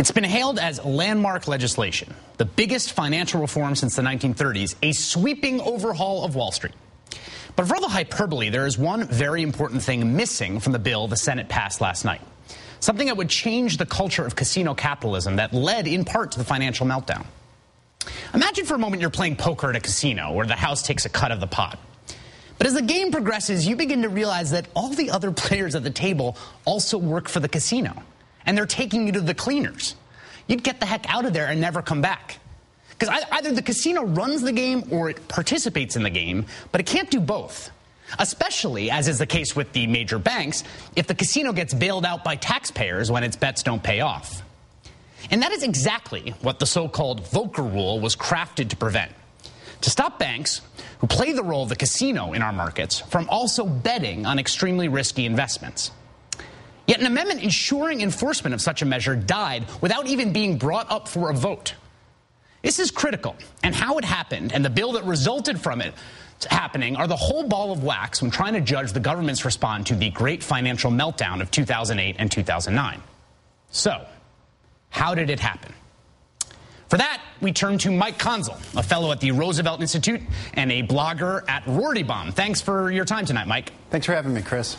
It's been hailed as landmark legislation, the biggest financial reform since the 1930s, a sweeping overhaul of Wall Street. But for all the hyperbole, there is one very important thing missing from the bill the Senate passed last night. Something that would change the culture of casino capitalism that led in part to the financial meltdown. Imagine for a moment you're playing poker at a casino where the house takes a cut of the pot. But as the game progresses, you begin to realize that all the other players at the table also work for the casino. And they're taking you to the cleaners. You'd get the heck out of there and never come back. Because either the casino runs the game or it participates in the game, but it can't do both. Especially, as is the case with the major banks, if the casino gets bailed out by taxpayers when its bets don't pay off. And that is exactly what the so-called Volcker Rule was crafted to prevent. To stop banks, who play the role of the casino in our markets, from also betting on extremely risky investments. Yet an amendment ensuring enforcement of such a measure died without even being brought up for a vote. This is critical, and how it happened and the bill that resulted from it happening are the whole ball of wax when trying to judge the government's response to the great financial meltdown of 2008 and 2009. So, how did it happen? For that, we turn to Mike Conzel, a fellow at the Roosevelt Institute and a blogger at Rorty-Bomb. Thanks for your time tonight, Mike. Thanks for having me, Chris.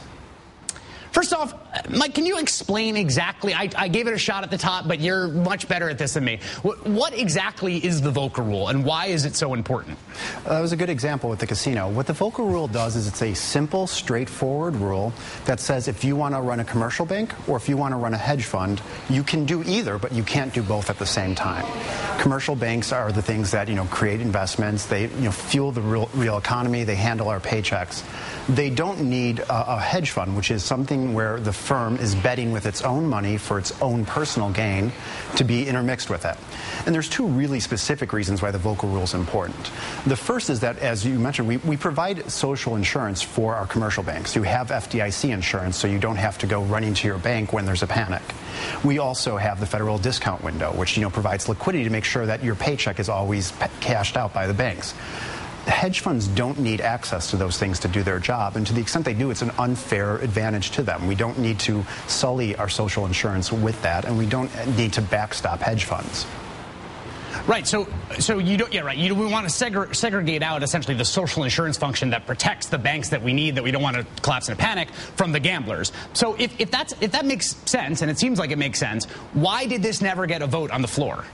First off, Mike, can you explain exactly, I gave it a shot at the top, but you're much better at this than me. What exactly is the Volcker Rule, and why is it so important? That was a good example with the casino. What the Volcker Rule does is it's a simple, straightforward rule that says if you want to run a commercial bank or if you want to run a hedge fund, you can do either, but you can't do both at the same time. Commercial banks are the things that, create investments. They, fuel the real economy. They handle our paychecks. They don't need a hedge fund, which is something where the firm is betting with its own money for its own personal gain to be intermixed with it. And there's two really specific reasons why the Volcker Rule is important. The first is that, as you mentioned, we provide social insurance for our commercial banks. You have FDIC insurance, so you don't have to go running to your bank when there's a panic. We also have the federal discount window, which provides liquidity to make sure that your paycheck is always cashed out by the banks. Hedge funds don't need access to those things to do their job, and to the extent they do, it's an unfair advantage to them. We don't need to sully our social insurance with that, and we don't need to backstop hedge funds. Right. So you don't. Yeah. Right. We want to segregate out essentially the social insurance function that protects the banks that we need, that we don't want to collapse in a panic, from the gamblers. So if that makes sense, and it seems like it makes sense, why did this never get a vote on the floor?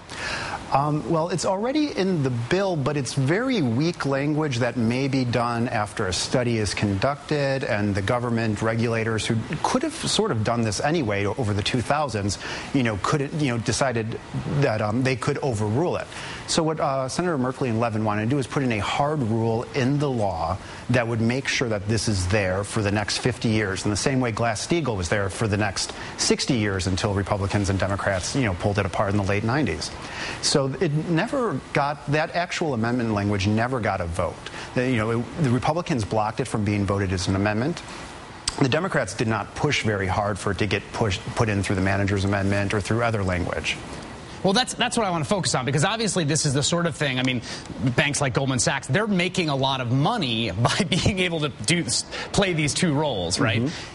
Well, it's already in the bill, but it's very weak language that may be done after a study is conducted, and the government regulators who could have sort of done this anyway over the 2000s, decided that they could overrule it. So what Senator Merkley and Levin wanted to do is put in a hard rule in the law that would make sure that this is there for the next 50 years, in the same way Glass-Steagall was there for the next 60 years until Republicans and Democrats, pulled it apart in the late 90s. So it never got, that actual amendment language never got a vote. The Republicans blocked it from being voted as an amendment. The Democrats did not push very hard for it to get put in through the manager's amendment or through other language. Well, that's what I want to focus on, because obviously this is the sort of thing, banks like Goldman Sachs, they're making a lot of money by being able to play these two roles, right? Mm-hmm.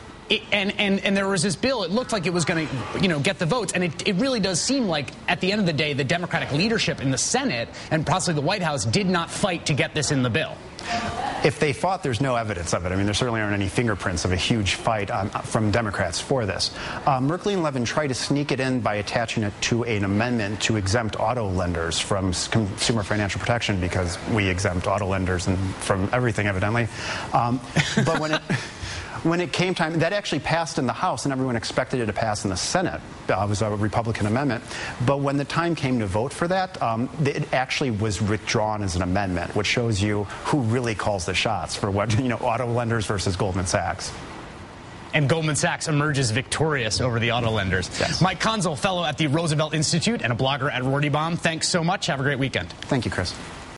And there was this bill, it looked like it was going to, get the votes, and it really does seem like, at the end of the day, the Democratic leadership in the Senate and possibly the White House did not fight to get this in the bill. If they fought, there's no evidence of it. There certainly aren't any fingerprints of a huge fight from Democrats for this. Merkley and Levin tried to sneak it in by attaching it to an amendment to exempt auto lenders from consumer financial protection, because we exempt auto lenders from everything, evidently. But when it came time, that actually passed in the House, and everyone expected it to pass in the Senate. It was a Republican amendment. But when the time came to vote for that, it actually was withdrawn as an amendment, which shows you who really calls the shots for what, auto lenders versus Goldman Sachs. And Goldman Sachs emerges victorious over the auto lenders. Yes. Mike Conzel, fellow at the Roosevelt Institute and a blogger at Rorty-Bomb, thanks so much. Have a great weekend. Thank you, Chris.